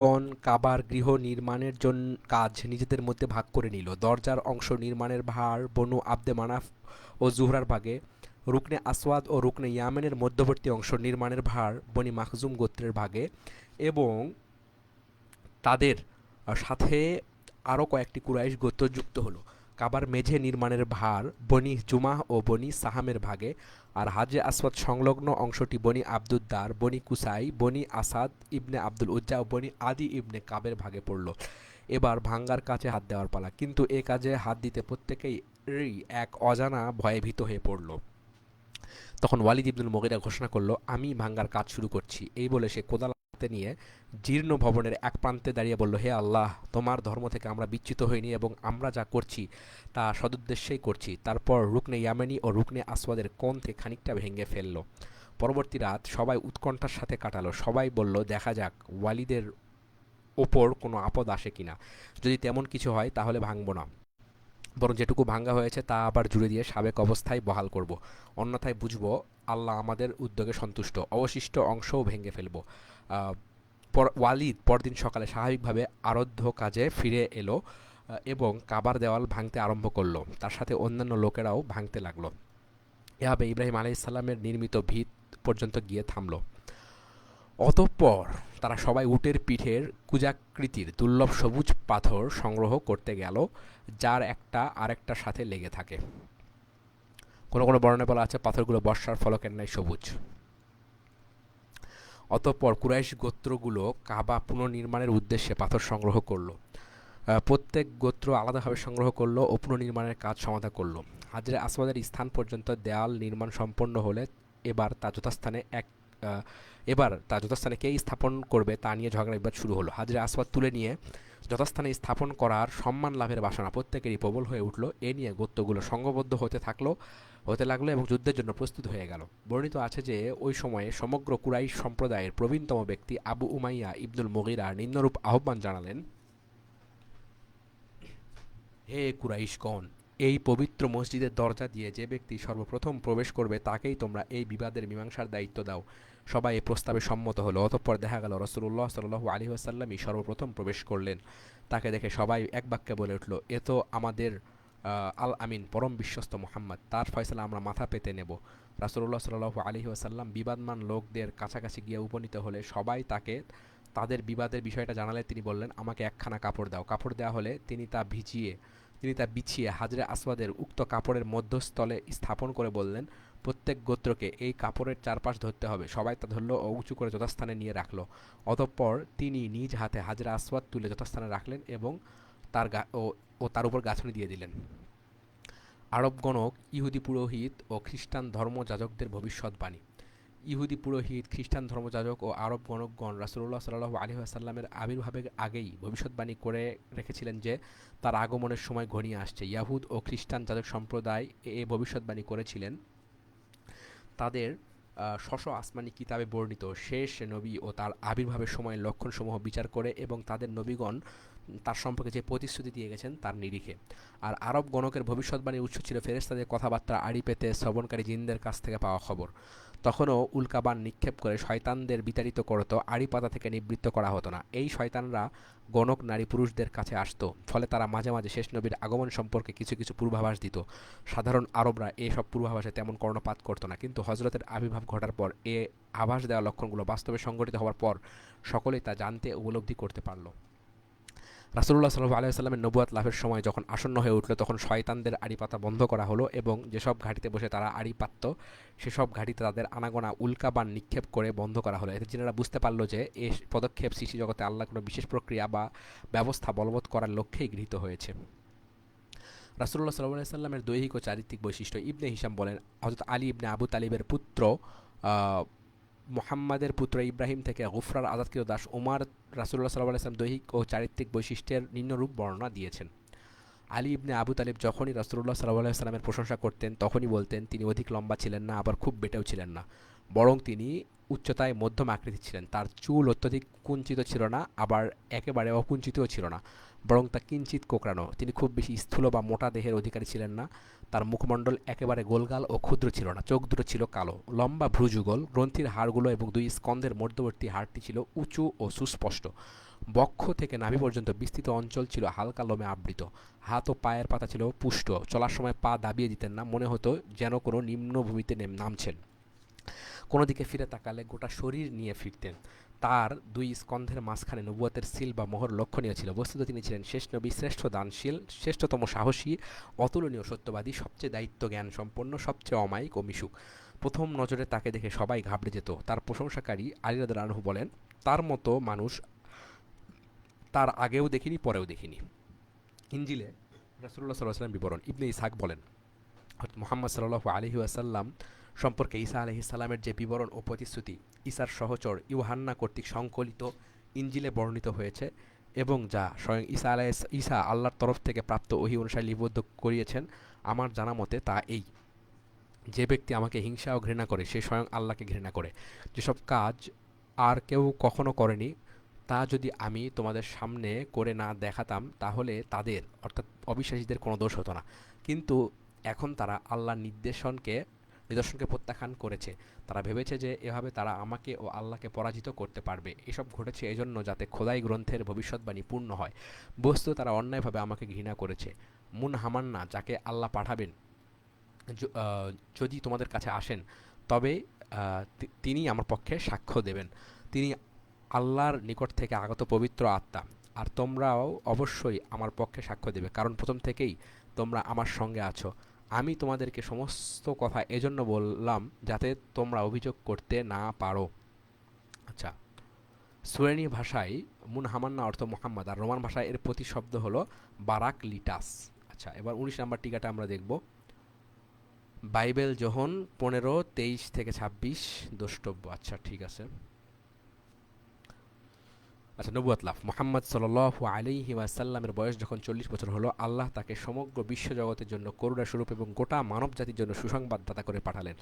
কাবার গৃহ নির্মাণের কাজ নিজেদের মধ্যে ভাগ করে নিল। দরজার অংশ নির্মাণের ভার বনু আব্দে মানাফ ও জুহরার ভাগে, রুকনে আসওয়াদ ও রুকনে ইয়ামেনের মধ্যবর্তী অংশ নির্মাণের ভার বনি মাখজুম গোত্রের ভাগে, এবং তাদের সাথে আরও কয়েকটি কুরাইশ গোত্র যুক্ত হলো। কাবার মেঝে নির্মাণের ভার বনি জুমাহ ও বনি সাহামের ভাগে, আর হাজরে আসওয়াদ সংলগ্ন অংশটি বনি আব্দুদ্দার, বনি কুসাই, বনি আসাদ ইবনে আব্দুল উজ্জা ও বনি আদি ইবনে কাবের ভাগে পড়ল। এবার ভাঙ্গার কাজে হাত দেওয়ার পালা, কিন্তু এ কাজে হাত দিতে প্রত্যেকেই এক অজানা ভয়ে ভীত হয়ে পড়ল। তখন ওয়ালিদ ইবনুল মুগিরা ঘোষণা করল, আমি ভাঙ্গার কাজ শুরু করছি। এই বলে সে কোদাল হাতে নিয়ে জীর্ণ ভবনের এক প্রান্তে দাঁড়িয়ে বলল, হে আল্লাহ, তোমার ধর্ম থেকে আমরা বিচ্যুত হইনি এবং আমরা যা করছি তা সদুদ্দেশ্যেই করছি। তারপর রুকনে ইয়ামানি ও রুকনে আসওয়াদের কোণ থেকে খানিকটা ভেঙে ফেলল। পরবর্তী রাত সবাই উৎকণ্ঠার সাথে কাটালো। সবাই বলল, দেখা যাক ওয়ালিদের ওপর কোনো আপদ আসে কিনা। যদি তেমন কিছু হয় তাহলে ভাঙব না, বরং যেটুকু ভাঙ্গা হয়েছে তা আবার জুড়ে দিয়ে সাবেক অবস্থায় বহাল করব। অন্যথায় বুঝবো আল্লাহ আমাদের উদ্যোগে সন্তুষ্ট, অবশিষ্ট অংশও ভেঙে ফেলব। ওয়ালিদ পরদিন সকালে স্বাভাবিকভাবে আরাধ্য কাজে ফিরে এলো এবং কাবার দেওয়াল ভাঙতে আরম্ভ করলো। তার সাথে অন্যান্য লোকেরাও ভাঙতে লাগলো। এভাবে ইব্রাহিম আলাইসাল্লামের নির্মিত ভিত পর্যন্ত গিয়ে থামল। অতঃপর তারা সবাই উটের পিঠের কুজাকৃতির দুর্লভ সবুজ পাথর সংগ্রহ করতে গেল, যার একটা আরেকটার সাথে লেগে থাকে। কোনো কোনো বর্ণনায় বলা আছে পাথরগুলো বর্ষার ফলকের ন্যায় সবুজ। অতঃপর কুরাইশ গোত্রগুলো কাবা পুনর্নির্মাণের উদ্দেশ্যে পাথর সংগ্রহ করলো। প্রত্যেক গোত্র আলাদাভাবে সংগ্রহ করলো ও পুনর্নির্মাণের কাজ সমাধা করলো। হাজরে আসওয়াদের স্থান পর্যন্ত দেয়াল নির্মাণ সম্পন্ন হলে এবার তা যথাস্থানে কে স্থাপন করবে তা নিয়ে ঝগড়া বিবাদ শুরু হলো। হাজরে আসওয়াদ তুলে নিয়ে যথাস্থানে স্থাপন করার সম্মান লাভের বাসনা প্রত্যেকেরই প্রবল হয়ে উঠল। এ নিয়ে গোত্রগুলো সংঘবদ্ধ হতে লাগলো এবং যুদ্ধের জন্য প্রস্তুত হয়ে গেল। বর্ণিত আছে যে ওই সময়ে সমগ্র কুরাইশ সম্প্রদায়ের প্রবীণতম ব্যক্তি আবু উমাইয়া ইবনুল মুগিরা নিম্নরূপ আহ্বান জানালেন, হে কুরাইশগণ, এই পবিত্র মসজিদের দরজা দিয়ে যে ব্যক্তি সর্বপ্রথম প্রবেশ করবে তাকেই তোমরা এই বিবাদের মীমাংসার দায়িত্ব দাও। সবাই এই প্রস্তাবে সম্মত হলো। অতঃপর দেখা গেল রাসূলুল্লাহ সাল্লাল্লাহু আলাইহি ওয়াসাল্লামই সর্বপ্রথম প্রবেশ করলেন। তাকে দেখে সবাই এক বাক্যে বলে উঠল, এ তো আমাদের আল আমিন, পরম বিশ্বস্ত মুহাম্মদ, তার ফয়সালা আমরা মাথা পেতে নেব। রাসূলুল্লাহ সাল্লাল্লাহু আলাইহি ওয়াসাল্লাম বিবাদমান লোকদের কাছাকাছি গিয়ে উপনীত হলে সবাই তাকে তাদের বিবাদের বিষয়টা জানালে তিনি বললেন, আমাকে একখানা কাপড় দাও। কাপড় দেওয়া হলে তিনি তা বিছিয়ে হাজরে আসওয়াদের উক্ত কাপড়ের মধ্যস্থলে স্থাপন করে বললেন, প্রত্যেক গোত্রকে এই কাপড়ের চারপাশ ধরতে হবে। সবাই তা ধরল ও উঁচু করে যথাস্থানে নিয়ে রাখল। অতঃপর তিনি নিজ হাতে হাজরে আসওয়াদ তুলে যথাস্থানে রাখলেন এবং তার উপর গাঁথনি দিয়ে দিলেন। আরবগণক ইহুদি পুরোহিত ও খ্রিস্টান ধর্মযাজকদের ভবিষ্যৎবাণী। ইহুদি পুরোহিত, খ্রিস্টান ধর্মযাজক ও আরব গণকগণ রাসূলুল্লাহ সাল্লাল্লাহু আলাইহি ওয়াসাল্লামের আবির্ভাবের আগেই ভবিষ্যৎবাণী করে রেখেছিলেন যে তার আগমনের সময় ঘনিয়ে আসছে। ইয়াহুদ ও খ্রিস্টান যাজক সম্প্রদায় এ ভবিষ্যৎবাণী করেছিলেন তাদের স্ব আসমানি কিতাবে বর্ণিত শেষ নবী ও তার আবির্ভাবের সময়ের লক্ষণসমূহ বিচার করে এবং তাদের নবীগণ তার সম্পর্কে যে প্রতিশ্রুতি দিয়ে গেছেন তার নিরিখে। আর আরব গণকের ভবিষ্যৎবাণীর উৎস ছিল ফেরেশতাদের কথাবার্তা আড়ি পেতে শ্রবণকারী জিনদের কাছ থেকে পাওয়া খবর। তখনও উল্কাবান নিক্ষেপ করে শয়তানদের বিতাড়িত করত, আড়ি পাতা থেকে নিবৃত্ত করা হতো না। এই শয়তানরা গণক নারী পুরুষদের কাছে আসতো, ফলে তারা মাঝে মাঝে শেষ নবীর আগমন সম্পর্কে কিছু কিছু পূর্বাভাস দিত। সাধারণ আরবরা এসব পূর্বাভাসে তেমন কর্ণপাত করতো না, কিন্তু হজরতের আবির্ভাব ঘটার পর এ আভাস দেওয়া লক্ষণগুলো বাস্তবে সংঘটিত হওয়ার পর সকলেই তা জানতে উপলব্ধি করতে পারল। রাসূলুল্লাহ সাল্লাল্লাহু আলাইহি ওয়াসাল্লামের নবুয়ত লাভের সময় যখন আসন্ন হয়ে উঠল তখন শয়তানদের আড়ি পাতা বন্ধ করা হলো এবং যেসব ঘাঁটিতে বসে তারা আড়ি পাতত সেসব ঘাঁটিতে তাদের আনাগোনা উল্কাবান নিক্ষেপ করে বন্ধ করা হলো। এতে জিনেরা বুঝতে পারল যে এই পদক্ষেপ সৃষ্টি জগতে আল্লাহ কোনো বিশেষ প্রক্রিয়া বা ব্যবস্থা বলবৎ করার লক্ষ্যেই গৃহীত হয়েছে। রাসূলুল্লাহ সাল্লাল্লাহু আলাইহি ওয়াসাল্লামের দৈহিক ও চারিত্রিক বৈশিষ্ট্য। ইবনে হিশাম বলেন, হযরত আলী ইবনে আবু তালিবের পুত্র মুহাম্মাদের পুত্র ইব্রাহিম থেকে গুফরার আজাদকৃত দাস উমার রাসূলুল্লাহ সাল্লাল্লাহু আলাইহি ওয়াসাল্লাম দৈহিক ও চারিত্রিক বৈশিষ্ট্যের নিম্নরূপ বর্ণনা দিয়েছেন। আলী ইবনে আবু তালিব যখনই রাসূলুল্লাহ সাল্লাল্লাহু আলাইহি ওয়াসাল্লামের প্রশংসা করতেন তখনই বলতেন তিনি অধিক লম্বা ছিলেন না, আবার খুব বেঁটেও ছিলেন না, বরং তিনি উচ্চতায় মধ্যম আকৃতির ছিলেন। তার চুল অত্যধিক কুঞ্চিত ছিল না, আবার একেবারে অকুঞ্চিতও ছিল না, বরং তা কিঞ্চিত কোঁকড়ানো। তিনি খুব বেশি স্থূল বা মোটা দেহের অধিকারী ছিলেন না। তার মুখমণ্ডল একেবারে গোলগাল ও ক্ষুদ্র ছিল না, চোখ দুটো ছিল কালো, লম্বা ভ্রুযুগল, গ্রন্থির হাড়গুলো এবং দুই স্কন্ধের মধ্যবর্তী হাড়টি ছিল উঁচু ও সুস্পষ্ট। বক্ষ থেকে নাভি পর্যন্ত বিস্তৃত অঞ্চল ছিল হালকা লোমে আবৃত। হাত ও পায়ের পাতা ছিল পুষ্ট। চলার সময় পা দাবিয়ে দিতেন না, মনে হতো যেন কোনো নিম্নভূমিতে নামছেন। কোনো দিকে ফিরে তাকালে গোটা শরীর নিয়ে ফিরতেন। তার দুই স্কন্ধের মাঝখানে নবুয়তের সিল বা মোহর লক্ষণীয় ছিল। বস্তুত তিনি ছিলেন শেষ নবী, শ্রেষ্ঠ দানশীল, শ্রেষ্ঠতম সাহসী, অতুলনীয় সত্যবাদী, সবচেয়ে দায়িত্ব জ্ঞান সম্পন্ন, সবচেয়ে অমায়িক ও মিশুক। প্রথম নজরে তাকে দেখে সবাই ঘাবড়ে যেত। তার প্রশংসাকারী আলী রাদিয়াল্লাহু আনহু বলেন, তার মতো মানুষ তার আগেও দেখিনি, পরেও দেখিনি। ইনজিলে রাসূলুল্লাহ সাল্লাল্লাহু আলাইহি ওয়াসাল্লাম বিবরণ। ইবনে ইসহাক বলেন, মুহাম্মদ সাল্লাল্লাহু আলাইহি ওয়াসাল্লাম সম্পর্কে ঈসা আলাইহিস সালামের যে বিবরণ ও প্রতিশ্রুতি ঈসার সহচর ইউহান্না কর্তৃক সংকলিত ইনজিলে বর্ণিত হয়েছে এবং যা স্বয়ং ঈসা আল্লাহর তরফ থেকে প্রাপ্ত ওহী অনুসারে লিপিবদ্ধ করিয়েছেন, আমার জানা মতে তা এই: যে ব্যক্তি আমাকে হিংসা ও ঘৃণা করে সে স্বয়ং আল্লাহকে ঘৃণা করে। যেসব কাজ আর কেউ কখনো করেনি তা যদি আমি তোমাদের সামনে করে না দেখাতাম তাহলে তাদের অর্থাৎ অবিশ্বাসীদের কোনো দোষ হতো না। কিন্তু এখন তারা আল্লাহর নিদর্শনকে প্রত্যাখ্যান করেছে। তারা ভেবেছে যে এভাবে তারা আমাকে ও আল্লাহকে পরাজিত করতে পারবে। এসব ঘটেছে এজন্য যাতে খোদাই গ্রন্থের ভবিষ্যৎবাণী পূর্ণ হয়। বস্তুত তারা অন্যায়ভাবে আমাকে ঘৃণা করেছে। মুন হামান্না, যাকে আল্লাহ পাঠাবেন যদি তোমাদের কাছে আসেন, তবে তিনি আমার পক্ষে সাক্ষ্য দেবেন। তিনি আল্লাহর নিকট থেকে আগত পবিত্র আত্মা। আর তোমরাও অবশ্যই আমার পক্ষে সাক্ষ্য দেবে, কারণ প্রথম থেকেই তোমরা আমার সঙ্গে আছো। আমি তোমাদেরকে সমস্ত কথা এজন্য বললাম যাতে তোমরা অভিযোগ করতে না পারো। আচ্ছা, সুরেনি ভাষায় মুনহামান্না অর্থ মোহাম্মদ, আর রোমান ভাষায় এর প্রতিশব্দ হলো বারাক লিটাস। আচ্ছা, এবার 19 নম্বর টিকাটা আমরা দেখব। বাইবেল যোহন 15:23-26 দ্রষ্টব্য। আচ্ছা, ঠিক আছে। আচ্ছা, নবুয়ত লাভ। মুহাম্মদ সাল্লাল্লাহু আলাইহি ওয়াসাল্লামের বয়স যখন 40 বছর হলো, আল্লাহ তাকে সমগ্র বিশ্বজগতের জন্য করুণা স্বরূপ এবং গোটা মানব জাতির জন্য সুসংবাদদাতা করে পাঠালেন।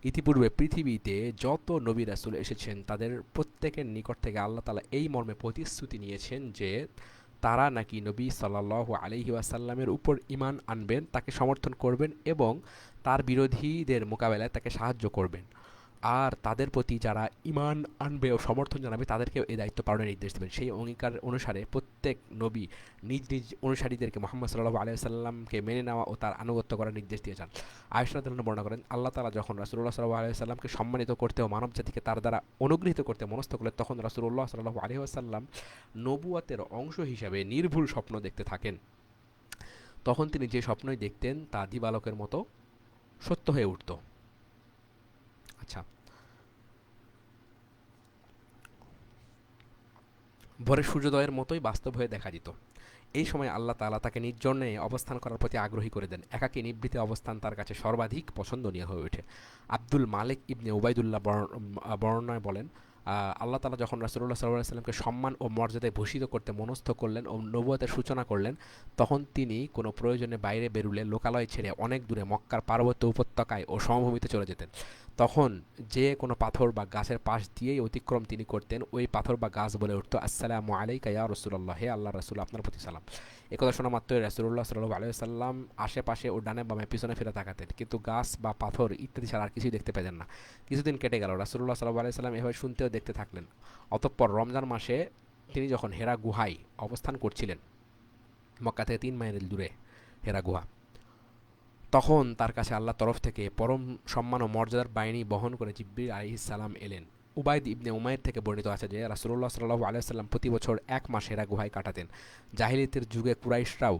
ইতিপূর্বে পৃথিবীতে যত নবী রাসূল এসেছেন তাদের প্রত্যেকের নিকট থেকে আল্লাহ তাআলা এই মর্মে প্রতিশ্রুতি নিয়েছেন যে তারা নাকি নবী সাল্লাল্লাহু আলাইহি ওয়াসাল্লামের উপর ঈমান আনবেন, তাকে সমর্থন করবেন এবং তার বিরোধীদের মোকাবেলায় তাকে সাহায্য করবেন। আর তাদের প্রতি যারা ঈমান আনবে ও সমর্থন জানাবে তাদেরকেও এই দায়িত্ব পালনের নির্দেশ দেবেন। সেই অঙ্গীকার অনুসারে প্রত্যেক নবী নিজ নিজ অনুসারীদেরকে মুহাম্মদ সাল্লাল্লাহু আলাইহি ওয়াসাল্লামকে মেনে নেওয়া ও তার আনুগত্য করার নির্দেশ দিয়েছেন। আয়েশা রাদিয়াল্লাহু আনহা বর্ণনা করেন, আল্লাহ তাআলা যখন রাসূলুল্লাহ সাল্লাল্লাহু আলাইহি ওয়াসাল্লামকে সম্মানিত করতে ও মানবজাতিকে তার দ্বারা অনুগৃহীত করতে মনস্থ করলেন, তখন রাসূলুল্লাহ সাল্লাল্লাহু আলাইহি ওয়াসাল্লাম নবুয়তের অংশ হিসাবে নির্ভুল স্বপ্ন দেখতে থাকেন। তখন তিনি যে স্বপ্নই দেখতেন তা দিবালোকের মতো সত্য হয়ে উঠত। আচ্ছা, ভোরের সূর্যোদয়ের মতোই বাস্তব হয়ে দেখা দিত। এই সময় আল্লাহ তাআলা তাকে নির্জনে অবস্থান করার প্রতি আগ্রহী করে দেন। একাকী নিভৃতে অবস্থান তার কাছে সর্বাধিক পছন্দনীয় হয়ে ওঠে। আব্দুল মালিক ইবনে উবাইদুল্লাহ বর্ণনায় বলেন, আল্লাহ তাআলা যখন রাসূলুল্লাহ সাল্লাল্লাহু আলাইহি ওয়াসাল্লামকে সম্মান ও মর্যাদায় ভূষিত করতে মনস্থ করলেন ও নবুয়তের সূচনা করলেন, তখন তিনি কোনো প্রয়োজনে বাইরে বেরুলে লোকালয় ছেড়ে অনেক দূরে মক্কার পার্বত্য উপত্যকায় ও সমভূমিতে চলে যেতেন। তখন যে কোনো পাথর বা গাছের পাশ দিয়েই অতিক্রম তিনি করতেন, ওই পাথর বা গাছ বলে উঠত, আসসালামু আলাইকা ইয়া রাসূলুল্লাহ, হে আল্লাহর রাসূল, আপনার প্রতি সালাম। একথা শোনা মাত্রই রাসূলুল্লাহ সাল্লাল্লাহু আলাইহি ওয়াসাল্লাম আশেপাশে ও ডানে বামে পিছনে ফিরে তাকাতেন, কিন্তু গাছ বা পাথর ইত্যাদি ছাড়া আর কিছুই দেখতে পেতেন না। কিছুদিন কেটে গেল, রাসূলুল্লাহ সাল্লাল্লাহু আলাইহি ওয়াসাল্লাম এভাবে শুনতেও দেখতে থাকলেন। অতঃপর রমজান মাসে তিনি যখন হেরা গুহায় অবস্থান করছিলেন, মক্কা থেকে 3 মাইল দূরে হেরা গুহা, তখন তার কাছে আল্লাহর তরফ থেকে পরম সম্মান ও মর্যাদার বাহিনী বহন করে জিবরিল আলাইহিস সালাম এলেন। উবাইদ ইবনে উমাইর থেকে বর্ণিত আছে যে রাসূলুল্লাহ সাল্লাল্লাহু আলাইহি ওয়াসাল্লাম প্রতি বছর 1 মাস হেরা গুহায় কাটাতেন। জাহিলিয়াতের যুগে কুরাইশরাও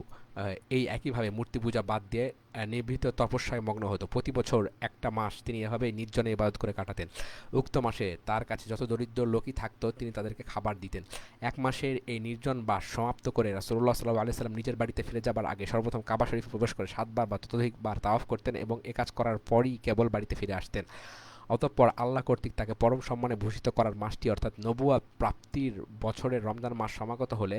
এই একইভাবে মূর্তি পূজা বাদ দিয়ে নিভৃত তপস্যায় মগ্ন হতো। প্রতি বছর একটা মাস তিনি এভাবেই নির্জনে ইবাদত করে কাটাতেন। উক্ত মাসে তার কাছে যত দরিদ্র লোকই থাকতো তিনি তাদেরকে খাবার দিতেন। 1 মাসের এই নির্জন বাস সমাপ্ত করে রাসূলুল্লাহ সাল্লাল্লাহু আলাইহি ওয়াসাল্লাম নিজের বাড়িতে ফিরে যাবার আগে সর্বপ্রথম কাবা শরীফে প্রবেশ করে 7 বার বা ততোধিকবার তাওয়াফ করতেন এবং এ কাজ করার পরই কেবল বাড়িতে ফিরে আসতেন। অতঃপর আল্লাহ কর্তৃক তাকে পরম সম্মানে ভূষিত করার মাসটি অর্থাৎ নবুয়ত প্রাপ্তির বছরের রমজান মাস সমাগত হলে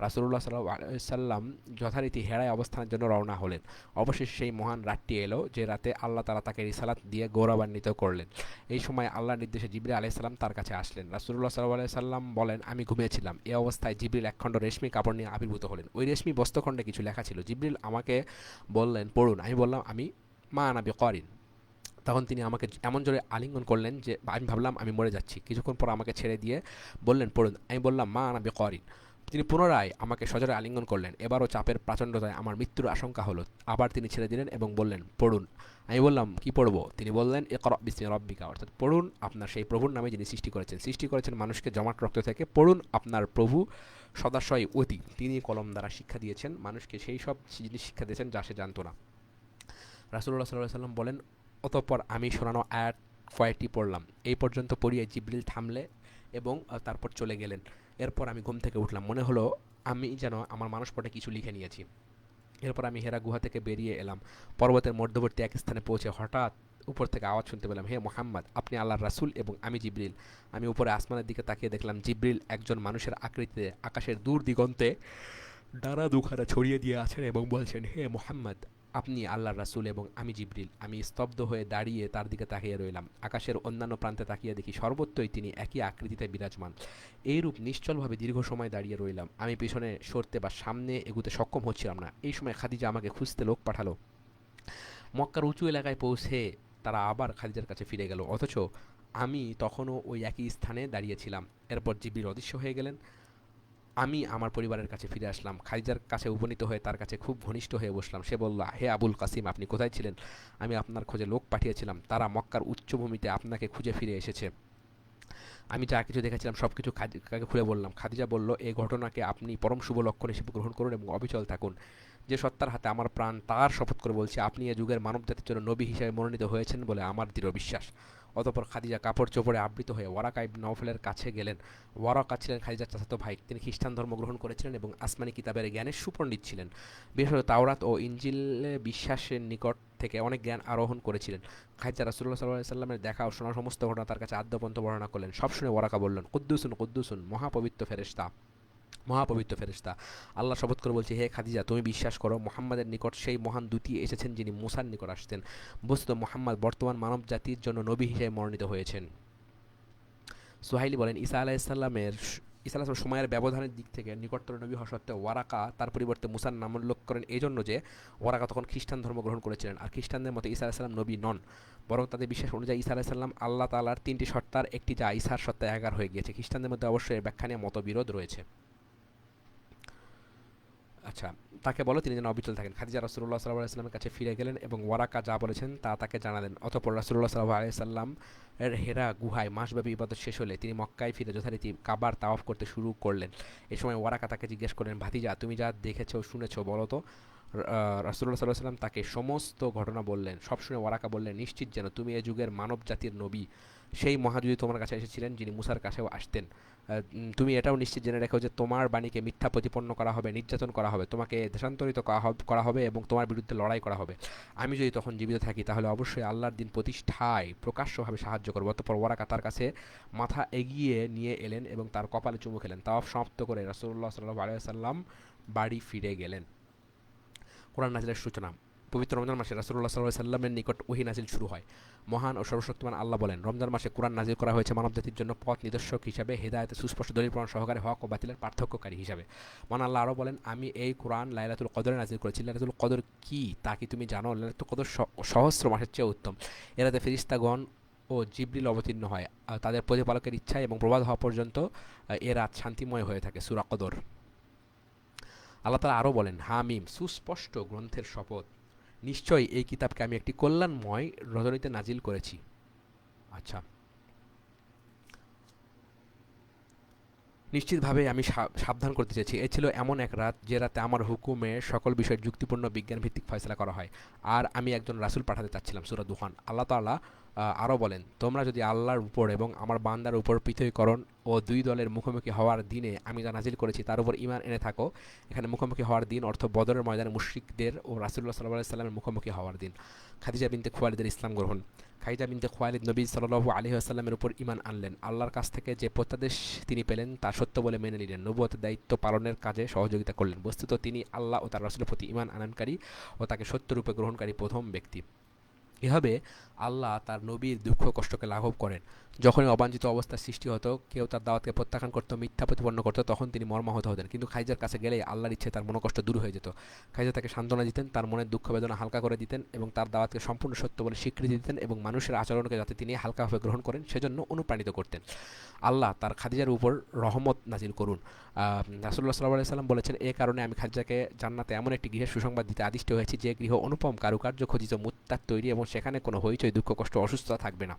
রাসূলুল্লাহ সাল্লাল্লাহু আলাইহি ওয়াসাল্লাম যথারীতি হেরায় অবস্থানের জন্য রওনা হলেন। অবশেষে সেই মহান রাতটি এলো যে রাতে আল্লাহ তাআলা তাকে রিসালাত দিয়ে গৌরবান্বিত করলেন। এই সময় আল্লাহর নির্দেশে জিবরিল আলাইহিস সালাম তার কাছে আসলেন। রাসূলুল্লাহ সাল্লাল্লাহু আলাইহি ওয়াসাল্লাম বলেন, আমি ঘুমিয়েছিলাম। এই অবস্থায় জিবরিল একখণ্ড রেশমি কাপড় নিয়ে আবির্ভূত হলেন। ওই রেশমি বস্ত্রখণ্ডে কিছু লেখা ছিল। জিবরিল আমাকে বললেন, পড়ুন। আমি বললাম, আমি মা আনা বিকারিন। তখন তিনি আমাকে এমন জোরে আলিঙ্গন করলেন যে আমি ভাবলাম আমি মরে যাচ্ছি। কিছুক্ষণ পর আমাকে ছেড়ে দিয়ে বললেন, পড়ুন। আমি বললাম, মা আনা বিকারিন। তিনি পুনরায় আমাকে সজোরে আলিঙ্গন করলেন। এবারও চাপের প্রচণ্ডতায় আমার মৃত্যুর আশঙ্কা হলো। আবার তিনি ছেড়ে দিলেন এবং বললেন, পড়ুন। আমি বললাম, কি পড়ব? তিনি বললেন, ইকরা বিসমি রাব্বিকা, অর্থাৎ পড়ুন আপনার সেই প্রভুর নামে যিনি সৃষ্টি করেছেন মানুষকে জমাট রক্ত থেকে। পড়ুন আপনার প্রভু সদাশয় অতি, তিনি কলম দ্বারা শিক্ষা দিয়েছেন মানুষকে, সেই সব জিনিস শিক্ষা দিয়েছেন যা সে জানত না। রাসূলুল্লাহ সাল্লাল্লাহু আলাইহি সাল্লাম বলেন, অতঃপর আমি শোনানো আয়াত কয়েকটি পড়লাম। এই পর্যন্ত পড়িয়ে জিবরিল থামলে এবং তারপর চলে গেলেন। এরপর আমি ঘুম থেকে উঠলাম, মনে হলো আমি যেন আমার মানসপটে কিছু লিখে নিয়েছি। এরপর আমি হেরা গুহা থেকে বেরিয়ে এলাম। পর্বতের মধ্যবর্তী এক স্থানে পৌঁছে হঠাৎ উপর থেকে আওয়াজ শুনতে পেলাম, হে মোহাম্মদ, আপনি আল্লাহর রাসূল এবং আমি জিবরিল। আমি উপরে আসমানের দিকে তাকিয়ে দেখলাম জিবরিল একজন মানুষের আকৃতিতে আকাশের দূর দিগন্তে ডানা দুখানা ছড়িয়ে দিয়ে আছেন এবং বলছেন, হে মোহাম্মদ, আপনি আল্লাহর রাসূল এবং আমি জিবরিল। আমি স্তব্ধ হয়ে দাঁড়িয়ে তার দিকে তাকিয়ে রইলাম। আকাশের অন্যান্য প্রান্তে তাকিয়ে দেখি সর্বত্রই তিনি একই আকৃতিতে বিরাজমান। এইরূপ নিশ্চলভাবে দীর্ঘ সময় দাঁড়িয়ে রইলাম। আমি পিছনে সরতে বা সামনে এগুতে সক্ষম হচ্ছিলাম না। এই সময় খাদিজা আমাকে খুঁজতে লোক পাঠালো। মক্কার উঁচু এলাকায় পৌঁছে তারা আবার খাদিজার কাছে ফিরে গেল, অথচ আমি তখনও ওই একই স্থানে দাঁড়িয়েছিলাম। এরপর জিবরিল অদৃশ্য হয়ে গেলেন। আমি আমার পরিবারের কাছে ফিরে আসলাম। খাদিজার কাছে উপনীত হয়ে তার কাছে খুব ঘনিষ্ঠ হয়ে বসলাম। সে বলল, হে আবুল কাসিম, আপনি কোথায় ছিলেন? আমি আপনার খোঁজে লোক পাঠিয়েছিলাম, তারা মক্কার উচ্চভূমিতে আপনাকে খুঁজে ফিরে এসেছে। আমি যা কিছু দেখেছিলাম সব কিছু খাদিজাকে খুলে বললাম। খাদিজা বলল, এই ঘটনাকে আপনি পরম শুভ লক্ষণ হিসেবে গ্রহণ করুন এবং অবিচল থাকুন। যে সত্তার হাতে আমার প্রাণ, তার শপথ করে বলছি, আপনি এ যুগের মানবজাতির জন্য নবী হিসেবে মনোনীত হয়েছেন বলে আমার দৃঢ় বিশ্বাস। অতঃপর খাদিজা কাপড় চোপড়ে আবৃত হয়ে ওয়ারাকা ইবনে নওফলের কাছে গেলেন। ওয়ারাকা ছিলেন খাদিজার চাচাতো ভাই। তিনি খ্রিস্টান ধর্ম গ্রহণ করেছিলেন এবং আসমানি কিতাবের জ্ঞানের সুপণ্ডিত ছিলেন। বিশেষত তাওরাত ও ইনজিলে বিশ্বাসের নিকট থেকে অনেক জ্ঞান আরোহণ করেছিলেন। খাদিজা রাসূলুল্লাহ সাল্লাল্লাহু আলাইহি সাল্লামের দেখা ও শোনা সমস্ত ঘটনা তার কাছে আদ্যপন্ত বর্ণনা করলেন। সব শুনে ওয়ারাকা বললেন, কুদ্দুসুন কুদ্দুসুন, মহাপবিত্র ফেরেশতা, মহাপবিত্র ফেরেশতা। আল্লাহ শপথ করে বলছে, হে খাদিজা, তুমি বিশ্বাস করো মুহাম্মাদের নিকট সেই মহান দূতই এসেছেন যিনি মুসার নিকট আসতেন। বস্তুত মুহাম্মদ বর্তমান মানব জাতির জন্য নবী হিসেবে মনোনীত হয়েছেন। সুহাইলি বলেন, ঈসা আলাইহিস সালামের সময়ের ব্যবধানের দিক থেকে নিকটতর নবী হওয়া সত্ত্বেও ওয়ারাকা তার পরিবর্তে মুসার নাম উল্লেখ করেন এই জন্য যে ওয়ারাকা তখন খ্রিস্টান ধর্ম গ্রহণ করেছিলেন, আর খ্রিস্টানদের মতে ঈসা আলাইহিস সালাম নবী নন, বরং তাদের বিশ্বাস অনুযায়ী ঈসা আলাইহিস সালাম আল্লাহ তাআলার তিনটি সত্তার একটি, যা ঈসার সত্তা একাকার হয়ে গিয়েছে। খ্রিস্টানদের মধ্যে অবশ্যই এর ব্যাখ্যা নিয়ে মতবিরোধ রয়েছে। আচ্ছা, তাকে বলো তিনি যেন অবিচল থাকেন। খাদিজা রাসূলুল্লাহ সাল্লাল্লাহু আলাইহি ওয়াসাল্লামের কাছে ফিরে গেলেন এবং ওয়ারাকা যা বলেছেন তা তাকে জানালেন। অতঃপর রাসূলুল্লাহ সাল্লাল্লাহু আলাইহি ওয়াসাল্লাম এর হেরা গুহায় মাসব্যাপী ইবাদত শেষ হলে তিনি মক্কায় ফিরে যথারীতি কাবার তাওয়াফ করতে শুরু করলেন। এই সময় ওয়ারাকা তাকে জিজ্ঞেস করলেন, ভাতিজা, তুমি যা দেখেছো শুনেছো বলো তো। রাসূলুল্লাহ সাল্লাল্লাহু আলাইহি ওয়াসাল্লাম তাকে সমস্ত ঘটনা বললেন। সব শুনে ওয়ারাকা বললেন, নিশ্চিত যেন তুমি এ যুগের মানব জাতির নবী, সেই মহাদূত তোমার কাছে এসেছিলেন যিনি মুসার কাছেও আসতেন। তুমি এটাও নিশ্চিত জেনে রেখো যে তোমার বাণীকে মিথ্যা প্রতিপন্ন করা হবে, নির্যাতন করা হবে, তোমাকে দেশান্তরিত করা হবে এবং তোমার বিরুদ্ধে লড়াই করা হবে। আমি যদি তখন জীবিত থাকি তাহলে অবশ্যই আল্লাহর দিন প্রতিষ্ঠায় প্রকাশ্যভাবে সাহায্য করবো। অতঃপর ওয়ারাকা তার কাছে মাথা এগিয়ে নিয়ে এলেন এবং তার কপালে চুমু খেলেন। তাওয়াফ সমাপ্ত করে রাসূলুল্লাহ সাল্লাল্লাহু আলাইহি ওয়াসাল্লাম বাড়ি ফিরে গেলেন। কোরআন নাজিলের সূচনা। পবিত্র রমজান মাসে রাসূলুল্লাহ সাল্লাল্লাহু আলাইহি সাল্লামের নিকট ওহী নাজিল শুরু হয়। মহান ও সর্বশক্তিমান আল্লাহ বলেন, রমজান মাসে কোরআন নাজিল করা হয়েছে মানবজাতির জন্য পথ নিদর্শক হিসাবে, হেদায়েতের সুস্পষ্ট দলিল প্রমাণ সহকারে, হক ও বাতিলের পার্থক্যকারী হিসাবে। মহান আল্লাহ আরও বলেন, আমি এই কোরআন লাইলাতুল কদরে নাজিল করেছি। লাইলাতুল কদর কি তা কি তুমি জানো? লাইলাতুল কদর সহস্র মাসের চেয়ে উত্তম। এরাতে ফেরেশতাগণ ও জিবরিল অবতীর্ণ হয় তাদের প্রতিপালকের ইচ্ছায় এবং প্রবাদ হওয়া পর্যন্ত এ রাত শান্তিময় হয়ে থাকে। সূরা কদর। আল্লাহ তাআলা আরও বলেন, হামিম, সুস্পষ্ট গ্রন্থের শপথ, নিশ্চয়ই এই কিতাবকে আমি একটি কল্যাণময় রজনীতে নাজিল করেছি। আচ্ছা, নিশ্চিতভাবে আমি সাবধান করতে চেয়েছি। এ ছিল এমন এক রাত যে রাতে আমার হুকুমে সকল বিষয়ে যুক্তিপূর্ণ বিজ্ঞানভিত্তিক ফয়সালা করা হয়, আর আমি একজন রাসূল পাঠাতে চাচ্ছিলাম। সূরা দুখান। আল্লাহ তাআলা আরও বলেন, তোমরা যদি আল্লাহর উপর এবং আমার বান্দার উপর পৃথকীকরণ ও দুই দলের মুখোমুখি হওয়ার দিনে আমি যা নাজিল করেছি তার উপর ঈমান এনে থাকো। এখানে মুখোমুখি হওয়ার দিন অর্থ বদরের ময়দানে মুশরিকদের ও রাসূলুল্লাহ সাল্লাল্লাহু আলাইহি সাল্লামের মুখোমুখি হওয়ার দিন। খাদিজা বিনতে খুয়াইলিদের ইসলাম গ্রহণ। খাদিজা বিনতে খুয়াইলিদ নবী সাল্লাল্লাহু আলাইহি ওয়াসাল্লামের উপর ঈমান আনলেন। আল্লাহর কাছ থেকে যে প্রত্যাদেশ তিনি পেলেন তা সত্য বলে মেনে নিলেন। নবুয়তের দায়িত্ব পালনের কাজে সহযোগিতা করলেন। বস্তুত তিনি আল্লাহ ও তার রাসূলের প্রতি ঈমান আনয়নকারী ও তাকে সত্যরূপে গ্রহণকারী প্রথম ব্যক্তি। এভাবে আল্লাহ তার নবীর দুঃখ কষ্টকে লাঘব করেন। যখনই অবাঞ্ছিত অবস্থার সৃষ্টি হতো, কেউ তার দাওয়াতকে প্রত্যাখ্যান করতো, মিথ্যা প্রতিপন্ন করতো, তখন তিনি মর্মাহত হতেন। কিন্তু খাদিজার কাছে গেলেই আল্লাহর ইচ্ছে তার মনোকষ্ট দূর হয়ে যেত। খাদিজা তাকে সান্ত্বনা দিতেন, তার মনের দুঃখ বেদনা হালকা করে দিতেন এবং তার দাওয়াতকে সম্পূর্ণ সত্য বলে স্বীকৃতি দিতেন এবং মানুষের আচরণকে যাতে তিনি হালকাভাবে গ্রহণ করেন সেজন্য অনুপ্রাণিত করতেন। আল্লাহ তার খাদিজার উপর রহমত নাজিল করুন। রাসূলুল্লাহ সাল্লাল্লাহু আলাইহি সাল্লাম বলেছেন, এ কারণে আমি খাদিজাকে জান্নাতে এমন একটি গৃহের সুসংবাদ দিতে আদিষ্ট হয়েছি যে গৃহ অনুপম কারুকার্য খচিত মুত্তার তৈরি এবং সেখানে কোনো হইচই, দুঃখ, কষ্ট, অসুস্থতা থাকবে না।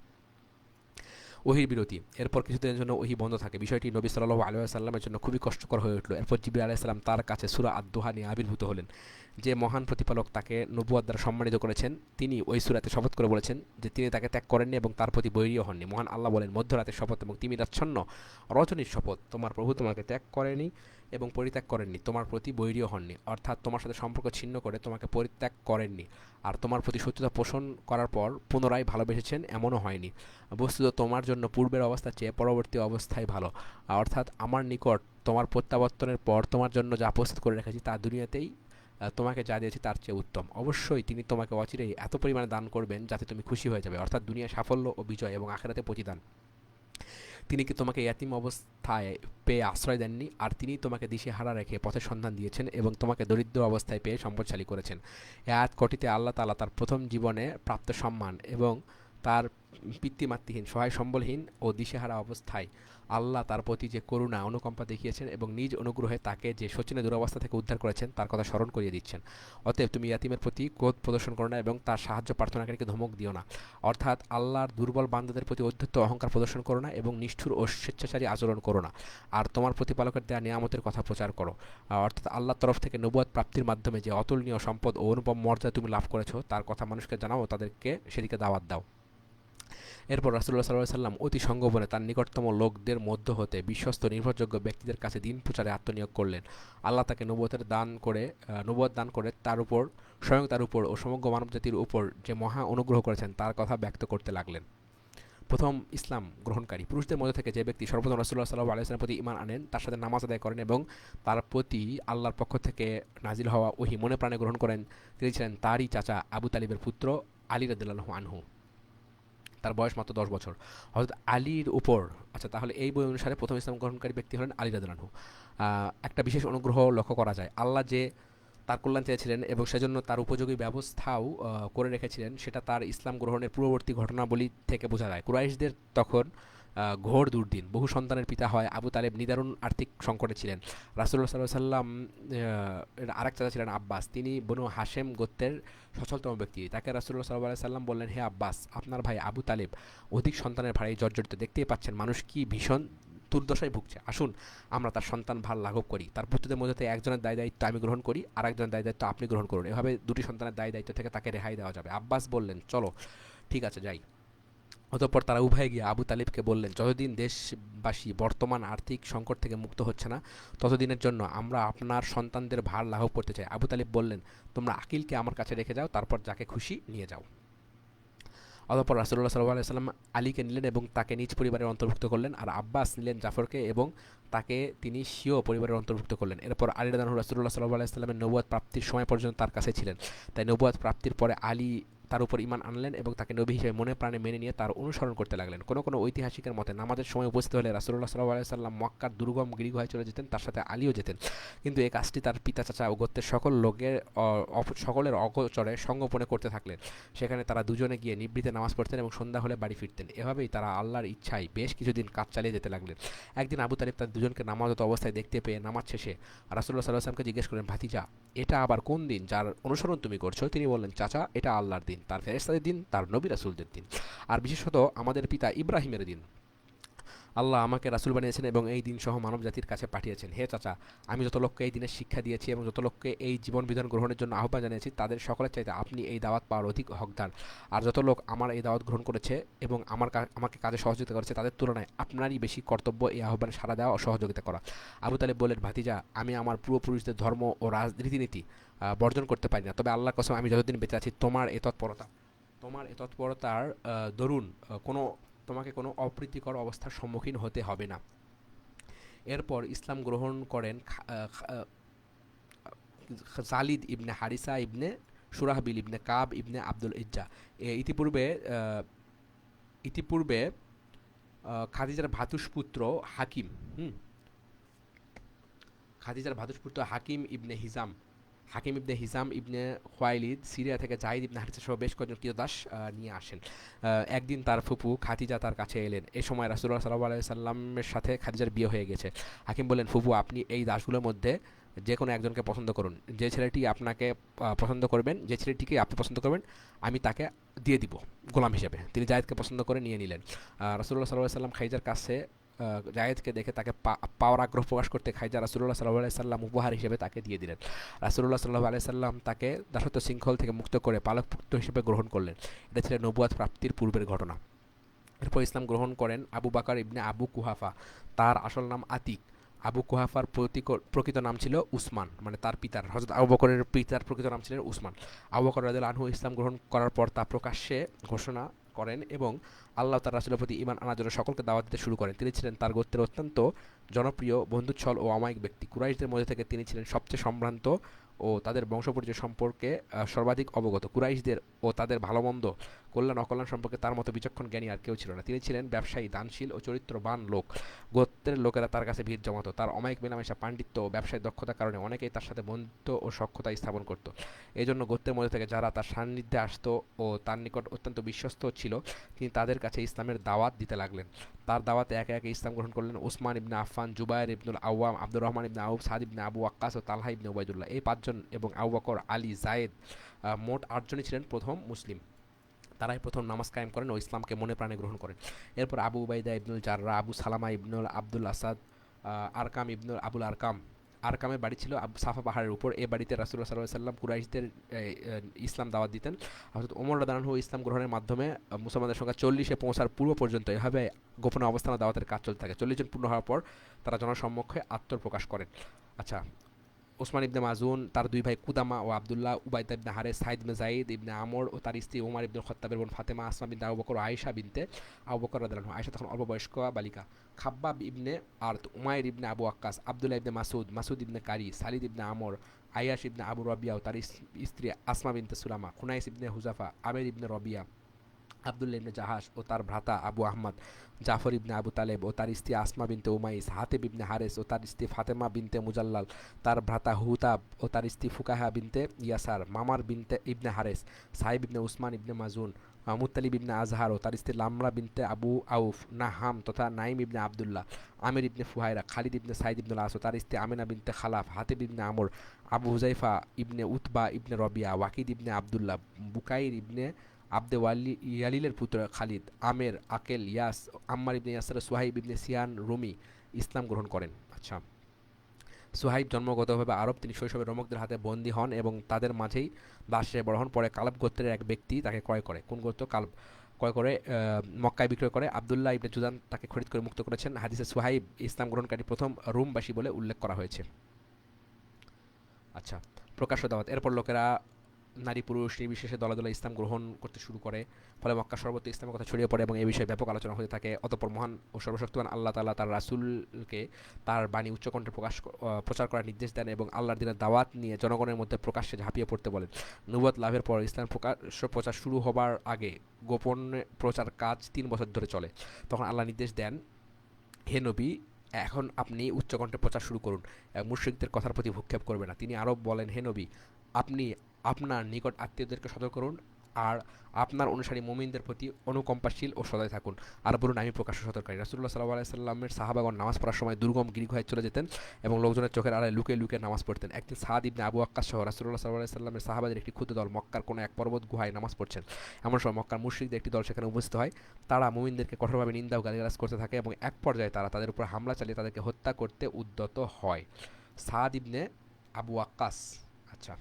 ওহির বিরতি। এরপর কিছুদিনের জন্য ওহি বন্ধ থাকে। বিষয়টি নবী সাল্লাল্লাহু আলাইহি ওয়াসাল্লামের জন্য খুবই কষ্টকর হয়ে উঠল। এরপর জিবরিল আলাইহিস সালাম তার কাছে সূরা আদ-দুহা নিয়ে আবির্ভূত হলেন। যে মহান প্রতিপালক তাকে নবুয়ত দ্বারা সম্মানিত করেছেন, তিনি ওই সূরাতে শপথ করে বলেছেন যে তিনি তাকে ত্যাগ করেননি এবং তার প্রতি বৈরীও হননি। মহান আল্লাহ বলেন, মধ্যরাতের শপথ এবং তিমিরাচ্ছন্ন রজনীর শপথ, তোমার প্রভু তোমাকে ত্যাগ করেনি এবং পরিত্যাগ করেননি, তোমার প্রতি বৈরীও হননি। অর্থাৎ তোমার সাথে সম্পর্ক ছিন্ন করে তোমাকে পরিত্যাগ করেননি, আর তোমার প্রতি শত্রুতা পোষণ করার পর পুনরায় ভালোবেসেছেন এমনও হয়নি। বস্তুত তোমার জন্য পূর্বের অবস্থার চেয়ে পরবর্তী অবস্থায় ভালো। অর্থাৎ আমার নিকট তোমার প্রত্যাবর্তনের পর তোমার জন্য যা প্রস্তুত করে রেখেছি তা দুনিয়াতেই তোমাকে যা দিয়েছি তার চেয়ে উত্তম। অবশ্যই তিনি তোমাকে অচিরেই এত পরিমাণে দান করবেন যাতে তুমি খুশি হয়ে যাবে, অর্থাৎ দুনিয়া সাফল্য ও বিজয় এবং আখেরাতে প্রতিদান। তিনি কি তোমাকে ইয়াতিম অবস্থায় পেয়ে আশ্রয় দেননি, আর তিনি তোমাকে দিশেহারা রেখে পথের সন্ধান দিয়েছেন এবং তোমাকে দরিদ্র অবস্থায় পেয়ে সম্পদশালী করেছেন। এ আয়াত কটিতে আল্লাহ তাআলা তার প্রথম জীবনে প্রাপ্ত সম্মান এবং তার পিতৃমাতৃহীন, সহায় সম্বলহীন ও দিশেহারা অবস্থায় আল্লাহ তার প্রতি যে করুণা অনুকম্পা দেখিয়েছেন এবং নিজ অনুগ্রহে তাকে যে শোচনীয় দুরবস্থা থেকে উদ্ধার করেছেন তার কথা স্মরণ করিয়ে দিচ্ছেন। অতএব তুমি ইয়াতিমের প্রতি ক্রোধ প্রদর্শন করো না এবং তার সাহায্য প্রার্থনাকারীকে ধমক দিও না। অর্থাৎ আল্লাহর দুর্বল বান্দাদের প্রতি অধ্যত্ত অহংকার প্রদর্শন করো না এবং নিষ্ঠুর ও স্বেচ্ছাচারী আচরণ করো না। আর তোমার প্রতিপালকের দেয়া নিয়ামতের কথা প্রচার করো। অর্থাৎ আল্লাহর তরফ থেকে নবুয়ত প্রাপ্তির মাধ্যমে যে অতুলনীয় সম্পদ ও অনুপম মর্যাদা তুমি লাভ করেছো তার কথা মানুষকে জানাও ও তাদেরকে সেদিকে দাওয়াত দাও। এরপর রাসূলুল্লাহ সাল্লাল্লাহু আলাইহি ওয়াসাল্লাম অতি সংগোপনে তার নিকটতম লোকদের মধ্য হতে বিশ্বস্ত নির্ভরযোগ্য ব্যক্তিদের কাছে দিন প্রচারে আত্মনিয়োগ করলেন। আল্লাহ তাকে নবুয়ত দান করে তার উপর, স্বয়ং তার উপর ও সমগ্র মানবজাতির উপর যে মহা অনুগ্রহ করেছেন তার কথা ব্যক্ত করতে লাগলেন। প্রথম ইসলাম গ্রহণকারী পুরুষদের মধ্যে থেকে যে ব্যক্তি সর্বপ্রথম রাসূলুল্লাহ সাল্লাল্লাহু আলাইহি ওয়াসাল্লামের প্রতি ঈমান আনেন, তার সাথে নামাজ আদায় করেন এবং তার প্রতি আল্লাহর পক্ষ থেকে নাজিল হওয়া ওহী মনে প্রাণে গ্রহণ করেন, তিনি ছিলেন তারই চাচা আবু তালিবের পুত্র আলী রাদিয়াল্লাহু আনহু। তার বয়স মাত্র 10 বছর। হযরত আলীর উপর, আচ্ছা তাহলে এই বই অনুসারে প্রথম ইসলাম গ্রহণকারী ব্যক্তি হলেন আলী রাদিয়াল্লাহু আনহু। একটা বিশেষ অনুগ্রহ লক্ষ্য করা যায়। আল্লাহ যে তার কল্যাণ চেয়েছিলেন এবং সেজন্য তার উপযোগী ব্যবস্থাও করে রেখেছিলেন, সেটা তার ইসলাম গ্রহণের পূর্ববর্তী ঘটনাবলী থেকে বোঝা যায়। কুরাইশদের তখন ঘোর দুর্দিন। বহু সন্তানের পিতা হয় আবু তালেব নিদারুণ আর্থিক সংকটে ছিলেন। রাসূলুল্লাহ সাল্লাল্লাহু আলাইহি সাল্লাম এর আরেক চাচা ছিলেন আব্বাস, তিনি বনু হাশেম গোত্রের সচ্ছলতম ব্যক্তি। তাকে রাসূলুল্লাহ সাল্লাল্লাহু আলাইহি সাল্লাম বললেন, হে আব্বাস, আপনার ভাই আবু তালেব অধিক সন্তানের ভারে জর্জরিত, দেখতেই পাচ্ছেন মানুষ কি ভীষণ দুর্দশায় ভুগছে। আসুন আমরা তার সন্তান ভার লাঘব করি, তার পুত্রদের মধ্যে থেকে একজনের দায় দায়িত্ব আমি গ্রহণ করি আর একজনের দায় দায়িত্ব আপনি গ্রহণ করুন। এভাবে দুটি সন্তানের দায় দায়িত্ব থেকে তাকে রেহাই দেওয়া যাবে। আব্বাস বললেন, চলো ঠিক আছে যাই। অতঃপর তারা উভয়ে গিয়ে আবু তালিবকে বললেন, যতদিন দেশবাসী বর্তমান আর্থিক সংকট থেকে মুক্ত হচ্ছে না ততদিনের জন্য আমরা আপনার সন্তানদের ভার লাঘব করতে চাই। আবু তালিব বললেন, তোমরা আকিলকে আমার কাছে রেখে যাও, তারপর যাকে খুশি নিয়ে যাও। অতঃপর রাসূলুল্লাহ সাল্লাল্লাহু আলাইহি ওয়াসাল্লাম আলীকে নিলেন এবং তাকে নিজ পরিবারের অন্তর্ভুক্ত করলেন, আর আব্বাস নিলেন জাফরকে এবং তাকে তিনি স্বীয় পরিবারের অন্তর্ভুক্ত করলেন। এরপর আলী রাদিয়াল্লাহু আনহু রাসূলুল্লাহ সাল্লাল্লাহু আলাইহি ওয়াসাল্লামের নবুয়ত প্রাপ্তির সময় পর্যন্ত তার কাছে ছিলেন। তাই নবুয়ত প্রাপ্তির পরে আলী তার উপর ঈমান আনলেন এবং তাকে নবী হিসেবে মনে প্রাণে মেনে নিয়ে তার অনুসরণ করতে লাগলেন। কোনো ঐতিহাসিকের মতে নামাজের সময় উপস্থিত হলে রাসূলুল্লাহ সাল্লাল্লাহু আলাইহি ওয়াসাল্লাম মক্কার দুর্গম গিরিগুহায় চলে যেতেন, তার সাথে আলীও যেতেন। কিন্তু এই কাজটি তার পিতা, চাচা ও গোত্রের সকলের অগোচরে সঙ্গোপনে করতে থাকলেন। সেখানে তারা দুজনে গিয়ে নিভৃতে নামাজ পড়তেন এবং সন্ধ্যা হলে বাড়ি ফিরতেন। এভাবেই তারা আল্লাহর ইচ্ছায় বেশ কিছুদিন কাজ চালিয়ে যেতে লাগলেন। একদিন আবু তালিব তাদের দুজনকে নামাজরত অবস্থায় দেখতে পেয়ে নামাজ শেষে রাসূলুল্লাহ সাল্লাল্লাহু আলাইহি ওয়াসাল্লামকে জিজ্ঞেস করলেন, ভাতিজা, এটা আবার কোন দিন যার অনুসরণ তুমি করছো? তিনি বললেন, চাচা, এটা আল্লাহর দিন, তার ফেরেশতাদের দিন, তার নবী রাসূলদের দিন, আর বিশেষত আমাদের পিতা ইব্রাহিমের দিন। আল্লাহ আমাকে রাসূল বানিয়েছেন এবং এই দিন সহ মানব জাতির কাছে পাঠিয়েছেন। হে চাচা, আমি যত লোককে এই দিনের শিক্ষা দিয়েছি এবং যত লোককে এই জীবন বিধান গ্রহণের জন্য আহ্বান জানিয়েছি তাদের সকলের চাইতে আপনি এই দাওয়াত পাওয়ার অধিক হকদার। আর যত লোক আমার এই দাওয়াত গ্রহণ করেছে এবং আমাকে কাজে সহযোগিতা করেছে তাদের তুলনায় আপনারই বেশি কর্তব্য এই আহ্বানে সাড়া দেওয়া ও সহযোগিতা করা। আবু তালেব বললেন, ভাতিজা, আমি আমার পূর্বপুরুষদের ধর্ম ও রীতিনীতি বর্জন করতে পারি না, তবে আল্লাহর কসম আমি যতদিন বেঁচে আছি তোমার এ তৎপরতার দরুন কোনো তোমাকে কোনো অপ্রীতিকর অবস্থার সম্মুখীন হতে হবে না। এরপর ইসলাম গ্রহণ করেন জালিদ ইবনে হারিসা ইবনে সুরাহবিল ইবনে কাব ইবনে আব্দুল ইজ্জা। ইতিপূর্বে ইতিপূর্বে খাদিজার ভ্রাতুষ্পুত্র হাকিম, হুম, খাদিজার ভ্রাতুষ্পুত্র হাকিম ইবনে হিজাম ইবনে খোয়াইলিদ সিরিয়া থেকে জাহিদ ইবনে হারিসা সহ বেশ কয়েকজন ক্রীতদাস নিয়ে আসেন। একদিন তার ফুপু খাদিজা তার কাছে এলেন। এ সময় রাসূলুল্লাহ সাল্লাল্লাহু আলাইহি সাল্লামের সাথে খাদিজার বিয়ে হয়ে গেছে। হাকিম বললেন, ফুপু, আপনি এই দাসগুলোর মধ্যে যে কোনো একজনকে পছন্দ করুন। যে ছেলেটি আপনাকে পছন্দ করবেন, যে ছেলেটিকে আপনি পছন্দ করবেন, আমি তাকে দিয়ে দিব গোলাম হিসেবে। তিনি জায়েদকে পছন্দ করে নিয়ে নিলেন। রাসূলুল্লাহ সাল্লাল্লাহু আলাইহি সাল্লাম খাদিজার কাছে জায়েদকে দেখে তাকে পাওয়ার আগ্রহ প্রকাশ করতে খাদিজা রাসূলুল্লাহ সাল্লাল্লাহু আলাইহি সাল্লাম উপহার হিসেবে তাকে দিয়ে দিলেন। রাসূলুল্লাহ সাল্লাল্লাহু আলাইহি সাল্লাম তাকে দাসত্ব শৃঙ্খল থেকে মুক্ত করে পালকপুত্র হিসেবে গ্রহণ করলেন। এটা ছিল নবুয়াত প্রাপ্তির পূর্বের ঘটনা। এরপর ইসলাম গ্রহণ করেন আবু বকর ইবনে আবু কুহাফা। তার আসল নাম আতিক। আবু কুহাফার প্রকৃত নাম ছিল উসমান, মানে তার পিতার, হযরত আবু বকরের পিতার প্রকৃত নাম ছিলেন উসমান। আবু বকর রাদিয়াল্লাহু আনহু ইসলাম গ্রহণ করার পর তা প্রকাশ্যে ঘোষণা করেন এবং আল্লাহ তার রাসূলের প্রতি ঈমান আনার জন্য সকলকে দাওয়াত দিতে শুরু করেন। তিনি ছিলেন তার গোত্রের অত্যন্ত জনপ্রিয়, বন্ধুচ্ছল ও অমায়িক ব্যক্তি। কুরাইশদের মধ্যে থেকে তিনি ছিলেন সবচেয়ে সম্ভ্রান্ত ও তাদের বংশপরিচয় সম্পর্কে সর্বাধিক অবগত। কুরাইশদের ও তাদের ভালোমন্দ, কল্যাণ অকল্যাণ সম্পর্কে তার মতো বিচক্ষণ জ্ঞানী আর কেউ ছিল না। তিনি ছিলেন ব্যবসায়ী, দানশীল ও চরিত্রবান লোক। গোত্রের লোকেরা তার কাছে ভিড় জমাতো। তার অমায়িক মেলামেশা, পাণ্ডিত্য ও ব্যবসায়িক দক্ষতার কারণে অনেকেই তার সাথে বন্ধুত্ব ও সখ্যতা স্থাপন করত। এই জন্য গোত্রের মধ্যে থেকে যারা তার সান্নিধ্যে আসতো ও তার নিকট অত্যন্ত বিশ্বস্ত ছিল, তিনি তাদের কাছে ইসলামের দাওয়াত দিতে লাগলেন। তার দাওয়াতে একে একে ইসলাম গ্রহণ করলেন ওসমান ইবনে আফফান, জুবায়ের ইবনুল আওয়াম, আব্দুর রহমান ইবনে আউফ, সাদ ইবনে আবু ওয়াক্কাস ও তালহা ইবনে উবাইদুল্লাহ। এই পাঁচজন এবং আবু বকর, আলী, জায়েদ, মোট ৮ জনই ছিলেন প্রথম মুসলিম। তারাই প্রথম নামাজ কায়েম করেন ও ইসলামকে মনে প্রাণে গ্রহণ করেন। এরপর আবু উবাইদা ইবনুল জাররাহ, আবু সালামা ইবনুল আব্দুল আসাদ, আরকাম ইবনুল আবুল আরকাম। আরকামের বাড়ি ছিল সাফা পাহাড়ের উপর। এ বাড়িতে রাসূলুল্লাহ সাল্লাল্লাহু আলাইহি সাল্লাম কুরাইশদের ইসলাম দাওয়াত দিতেন। হযরত ওমর রাদিয়াল্লাহু আনহু ইসলাম গ্রহণের মাধ্যমে মুসলমানদের সংখ্যা 40-এ পৌঁছার পূর্ব পর্যন্ত এভাবে গোপনে অবস্থান ও দাওয়াতের কাজ চলতে থাকে। 40 জন পূর্ণ হওয়ার পর তারা জনসম্মুখে আত্মপ্রকাশ করেন। আচ্ছা, ওসমান ইবনে মাজুন, তার দুই ভাই কুদামা ও আব্দুল্লাহ, উবাইদা ইবনে হারেস, সাইদ ইবনে যায়েদ ইবনে আমর ও তার স্ত্রী ওমর ইবনে খাত্তাবের বোন ফাতেমা, আসমা বিনতে আবু বকর ও আয়েশা বিনতে আবু বকর রাদিয়াল্লাহু আনহু। আয়েশা তখন অল্প বয়স্ক বালিকা। খাব্বাব ইবনে আরত, উমাইর ইবনে আবু আক্কাস, আব্দুল্লাহ ইবনে মাসুদ ইবনে কারি, সালিদ ইবনে আমর, আয়াশ ইবনে আবু রবিয়া ও তার স্ত্রী আসমা বিনতে সুলামা, খুনাইস ইবনে হুজাফা, আমের ইবনে রবিয়া, আব্দুল্লাহ ইবনে জাহাশ ও তার ভ্রাতা আবু আহমদ, জাফর ইবনে আবু তালেব ও তার স্ত্রী আসমা বিনতে উমাইস, হাতেব ইবনে হারেস ও তার স্ত্রী ফাতেমা বিনতে মুজাল্লাল, তার ভ্রাতা হুতাব ও তার স্ত্রী ফুকাহা বিনতে ইয়াসার, মামার বিনতে ইবনে হারেস, সাহিব ইবনে উসমান ইবনে মাজুন, মুত্তালিব ইবনে আজহার ও তার স্ত্রী লামরা বিনতে আবু আউফ, নাহাম তথা নাইম ইবনে আবদুল্লাহ, আমির ইবনে ফুহাইরা, খালিদ ইবনে সাইদ ইবনুল আস ও তার স্ত্রী আমিনা বিনতে খালাফ, হাতেব ইবনে আমর, আবু হুজাইফা ইবনে উতবা ইবনে রবিয়া, ওয়াকিদ ইবনে আবদুল্লাহ, বুকাইর ইবনে আব্দে ইয়ালিলের পুত্র খালিদ, আমের, আকেল, ইয়াস, আম্মার ইবনে ইয়াসার, সুহাইব ইবনে সিয়ান রুমি ইসলাম গ্রহণ করেন। আচ্ছা, সুহাইব জন্মগতভাবে আরব। তিনি শৈশবে রোমকদের হাতে বন্দী হন এবং তাদের মাঝেই দাস হিসেবে বড় হন। পরে কালব গোত্রের এক ব্যক্তি তাকে ক্রয় করে। কোন গোত্র? কালব। ক্রয় করে মক্কায় বিক্রয় করে। আবদুল্লাহ ইবনে জুদান তাকে খরিদ করে মুক্ত করেছেন। হাদিসে সুহাইব ইসলাম গ্রহণকারী প্রথম রুমবাসী বলে উল্লেখ করা হয়েছে। আচ্ছা, প্রকাশ্য দাওয়াত। এরপর লোকেরা নারী পুরুষ নির্বিশেষে দলে দলে ইসলাম গ্রহণ করতে শুরু করে। ফলে মক্কা সর্বত্র ইসলামের কথা ছড়িয়ে পড়ে এবং এই বিষয়ে ব্যাপক আলোচনা হতে থাকে। অতঃপর মহান ও সর্বশক্তিমান আল্লাহ তাআলা তার রাসূলকে তার বাণী উচ্চকণ্ঠে প্রচার করার নির্দেশ দেন এবং আল্লাহর দিনের দাওয়াত নিয়ে জনগণের মধ্যে প্রকাশ্যে ঝাঁপিয়ে পড়তে বলেন। নবুয়ত লাভের পর ইসলাম প্রকাশ্য প্রচার শুরু হবার আগে গোপন প্রচার কাজ ৩ বছর ধরে চলে। তখন আল্লাহ নির্দেশ দেন, হে নবী, এখন আপনি উচ্চকণ্ঠে প্রচার শুরু করুন, মুশরিকদের কথার প্রতি ভ্রুক্ষেপ করবে না। তিনি আরও বলেন, হে নবী, আপনি আপনার নিকট আত্মীয়দেরকে সতর্ক করুন আর আপনার অনুসারী মুমিনদের প্রতি অনুকম্পাশীল ও সদয় থাকুন। আর বলুন, আমি প্রকাশ্য সতর্ককারী। রাসূলুল্লাহ সাল্লাল্লাহু আলাইহি সাল্লামের সাহাবাগণ নামাজ পড়ার সময় দুর্গম গিরিগুহায় চলে যেতেন এবং লোকজনের চোখের আড়ালে লুকিয়ে লুকিয়ে নামাজ পড়তেন। একদিন সাদ ইবনে আবু ওয়াক্কাস সহ রাসূলুল্লাহ সাল্লাল্লাহু আলাইহি সাল্লামের সাহাবাদের একটি ক্ষুদ্র দল মক্কার কোনো এক পর্বত গুহায় নামাজ পড়ছেন। এমন সময় মক্কার মুশরিকদের একটি দল সেখানে উপস্থিত হয়। তারা মুমিনদেরকে কঠোরভাবে নিন্দা ও গালিগালাজ করতে থাকে এবং এক পর্যায়ে তারা তাদের উপর হামলা চালিয়ে তাদেরকে হত্যা করতে উদ্যত হয়। সাদ ইবনে আবু ওয়াক্কাস। আচ্ছা,